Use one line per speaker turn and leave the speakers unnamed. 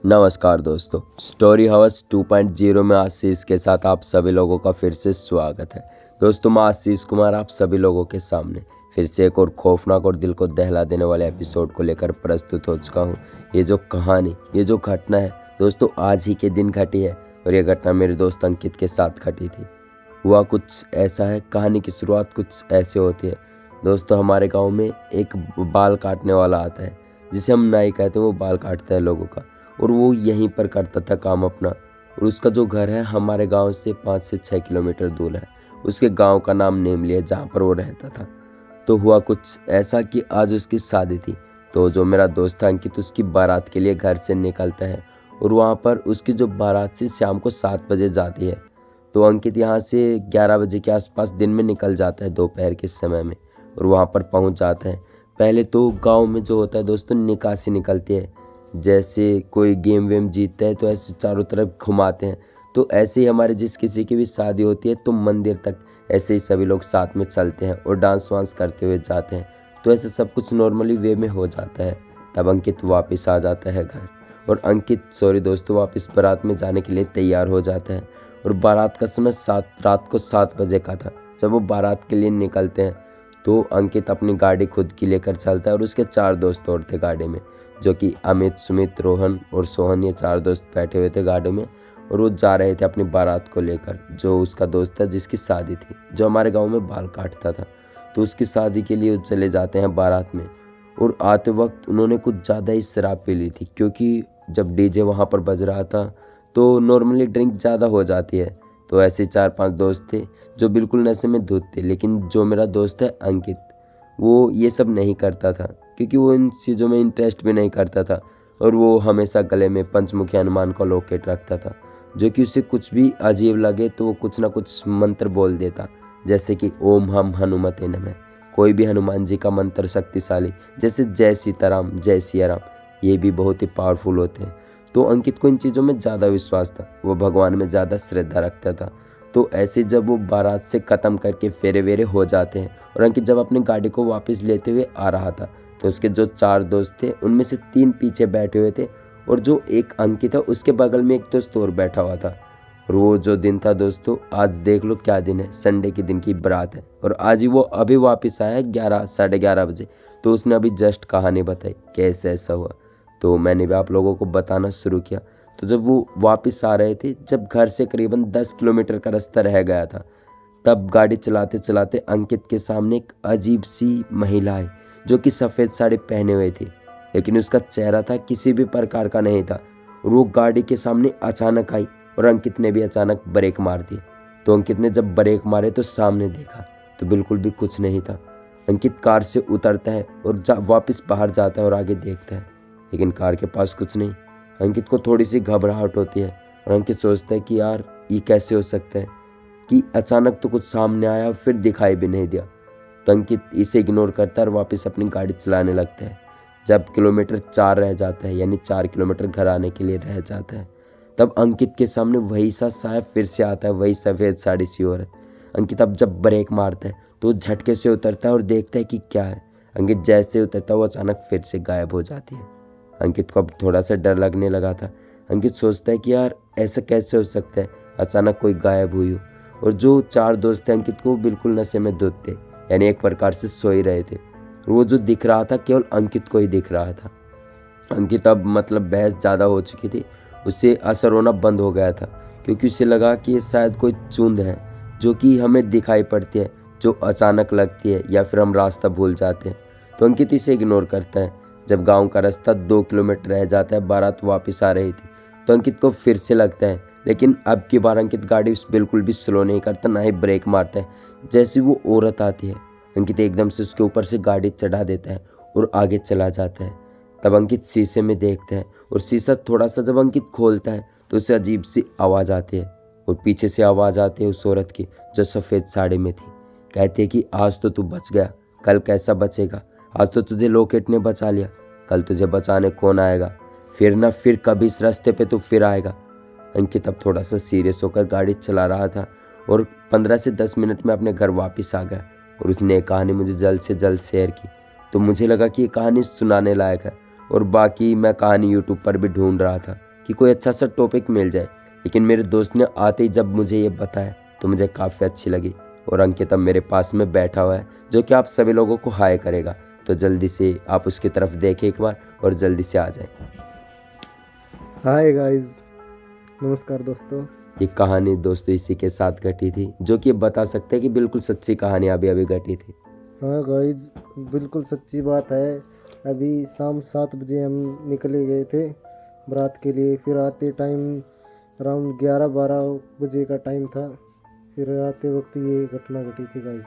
नमस्कार दोस्तों, story house 2.0 में आशीष के साथ आप सभी लोगों का फिर से स्वागत है। दोस्तों, मैं आशीष कुमार आप सभी लोगों के सामने फिर से एक और खौफनाक और दिल को दहला देने वाले एपिसोड को लेकर प्रस्तुत हो चुका हूँ। ये जो कहानी, ये जो घटना है दोस्तों, आज ही के दिन घटी है और ये घटना मेरे दोस्त अंकित के साथ घटी थी। हुआ कुछ ऐसा है, कहानी की शुरुआत कुछ ऐसे होती है। दोस्तों, हमारे गाँव में एक बाल काटने वाला आता है, जिसे हम नाई कहते हैं। वो बाल काटता है लोगों का और वो यहीं पर करता था काम अपना। और उसका जो घर है हमारे गांव से 5 से 6 किलोमीटर दूर है। उसके गांव का नाम नेमली है, जहाँ पर वो रहता था। तो हुआ कुछ ऐसा कि आज उसकी शादी थी। तो जो मेरा दोस्त था अंकित, उसकी बारात के लिए घर से निकलता है और वहाँ पर उसकी जो बारात से शाम को 7 बजे जाती है। तो अंकित यहाँ से 11 बजे के आसपास दिन में निकल जाता है, दोपहर के समय में, और वहाँ पर पहुँच जाता है। पहले तो गाँव में जो होता है दोस्तों, निकासी निकलती है। जैसे कोई गेम वेम जीतता है तो ऐसे चारों तरफ घुमाते हैं। तो ऐसे ही हमारे जिस किसी की भी शादी होती है तो मंदिर तक ऐसे ही सभी लोग साथ में चलते हैं और डांस वांस करते हुए जाते हैं। तो ऐसे सब कुछ नॉर्मली वे में हो जाता है। तब अंकित वापस आ जाता है घर, और दोस्तों, वापस बारात में जाने के लिए तैयार हो जाता है। और बारात का समय रात को 7 बजे का था। जब वो बारात के लिए निकलते हैं तो अंकित अपनी गाड़ी खुद की लेकर चलता है और उसके 4 दोस्त और थे गाड़ी में, जो कि अमित, सुमित, रोहन और सोहन, ये 4 दोस्त बैठे हुए थे गाड़ी में। और वो जा रहे थे अपनी बारात को लेकर। जो उसका दोस्त था जिसकी शादी थी, जो हमारे गांव में बाल काटता था, तो उसकी शादी के लिए वो चले जाते हैं बारात में। और आते वक्त उन्होंने कुछ ज़्यादा ही शराब पी ली थी, क्योंकि जब डीजे वहाँ पर बज रहा था तो नॉर्मली ड्रिंक ज़्यादा हो जाती है। तो ऐसे 4-5 दोस्त थे जो बिल्कुल नशे में धुत थे। लेकिन जो मेरा दोस्त है अंकित, वो ये सब नहीं करता था, क्योंकि वो इन चीज़ों में इंटरेस्ट भी नहीं करता था। और वो हमेशा गले में पंचमुखी हनुमान का लॉकेट रखता था, जो कि उसे कुछ भी अजीब लगे तो वो कुछ ना कुछ मंत्र बोल देता, जैसे कि ओम हम हनुमते नमः। कोई भी हनुमान जी का मंत्र शक्तिशाली, जैसे जय सीताराम, जय सिया राम, ये भी बहुत ही पावरफुल होते हैं। तो अंकित को इन चीज़ों में ज़्यादा विश्वास था, वो भगवान में ज़्यादा श्रद्धा रखता था। तो ऐसे जब वो बारात से ख़त्म करके फेरे वेरे हो जाते हैं और अंकित जब अपनी गाड़ी को वापस लेते हुए आ रहा था, तो उसके जो 4 दोस्त थे उनमें से 3 पीछे बैठे हुए थे, और जो एक अंकित था उसके बगल में एक दोस्त और बैठा हुआ था। और वो जो दिन था दोस्तों, आज देख लो क्या दिन है, संडे के दिन की बारात है। और आज ही वो अभी वापस आया है 11 साढ़े 11 बजे। तो उसने अभी जस्ट कहानी बताई कैसे ऐसा हुआ। तो मैंने भी आप लोगों को बताना शुरू किया। तो जब वो वापस आ रहे थे, जब घर से करीबन 10 किलोमीटर का रास्ता रह गया था, तब गाड़ी चलाते चलाते अंकित के सामने एक अजीब सी महिला आई, जो कि सफ़ेद साड़ी पहने हुए थी, लेकिन उसका चेहरा था किसी भी प्रकार का नहीं था। और वो गाड़ी के सामने अचानक आई और अंकित ने भी अचानक ब्रेक मार दी। तो अंकित ने जब ब्रेक मारे तो सामने देखा तो बिल्कुल भी कुछ नहीं था। अंकित कार से उतरता है और वापस बाहर जाता है और आगे देखता है, लेकिन कार के पास कुछ नहीं। अंकित को थोड़ी सी घबराहट होती है और अंकित सोचता है कि यार ये कैसे हो सकता है कि अचानक तो कुछ सामने आया फिर दिखाई भी नहीं दिया। तो अंकित इसे इग्नोर करता है और वापस अपनी गाड़ी चलाने लगता है। जब किलोमीटर 4 रह जाता है, यानी 4 किलोमीटर घर आने के लिए रह जाता है, तब अंकित के सामने वही सा साहब फिर से आता है, वही सफ़ेद साड़ी सी औरत। अंकित अब जब ब्रेक मारता है तो झटके से उतरता है और देखता है कि क्या है। अंकित जैसे उतरता है वो अचानक फिर से गायब हो जाती है। अंकित को अब थोड़ा सा डर लगने लगा था। अंकित सोचता है कि यार ऐसा कैसे हो सकता है, अचानक कोई गायब हुई हो। और जो 4 दोस्त थे अंकित को बिल्कुल नशे में धुत थे, यानी एक प्रकार से सो ही रहे थे। और वो जो दिख रहा था केवल अंकित को ही दिख रहा था। अंकित अब बहस ज़्यादा हो चुकी थी, उससे असर होना बंद हो गया था, क्योंकि उसे लगा कि ये शायद कोई चूंद है जो कि हमें दिखाई पड़ती है, जो अचानक लगती है, या फिर हम रास्ता भूल जाते हैं। तो अंकित इसे इग्नोर करता है। जब गांव का रास्ता 2 किलोमीटर रह जाता है, बारात वापस आ रही थी, तो अंकित को फिर से लगता है, लेकिन अब की बार अंकित गाड़ी बिल्कुल भी स्लो नहीं करता, ना ही ब्रेक मारता है। जैसे वो औरत आती है, अंकित एकदम से उसके ऊपर से गाड़ी चढ़ा देता है और आगे चला जाता है। तब अंकित शीशे में देखता है और शीशा थोड़ा सा जब अंकित खोलता है तो उसे अजीब सी आवाज़ आती है, और पीछे से आवाज़ आती है उस औरत की जो सफ़ेद साड़ी में थी। कहती है कि आज तो तू बच गया, कल कैसा बचेगा। आज तो तुझे लॉकेट ने बचा लिया, कल तुझे बचाने कौन आएगा। फिर ना फिर कभी इस रास्ते पे तो फिर आएगा। अंकित अब थोड़ा सा सीरियस होकर गाड़ी चला रहा था और 15 से 10 मिनट में अपने घर वापस आ गया। और उसने एक कहानी मुझे जल्द से जल्द शेयर की, तो मुझे लगा कि ये कहानी सुनाने लायक है। और बाकी मैं कहानी यूट्यूब पर भी ढूंढ रहा था, कि कोई अच्छा सा टॉपिक मिल जाए, लेकिन मेरे दोस्त ने आते ही जब मुझे ये बताया तो मुझे काफ़ी अच्छी लगी। और अंकित अब मेरे पास में बैठा हुआ है जो कि आप सभी लोगों को हाय करेगा, तो जल्दी से आप उसकी तरफ देखें एक बार और जल्दी से आ जाए।
हाय गाइस, नमस्कार दोस्तों।
ये कहानी दोस्तों इसी के साथ घटी थी, जो कि बता सकते हैं कि बिल्कुल सच्ची कहानी अभी अभी घटी थी।
हाँ गाइस, बिल्कुल सच्ची बात है। अभी शाम 7 बजे हम निकले गए थे बारात के लिए। फिर आते टाइम अराउंड 11-12 बजे का टाइम था। फिर आते वक्त ये घटना घटी थी गाइस।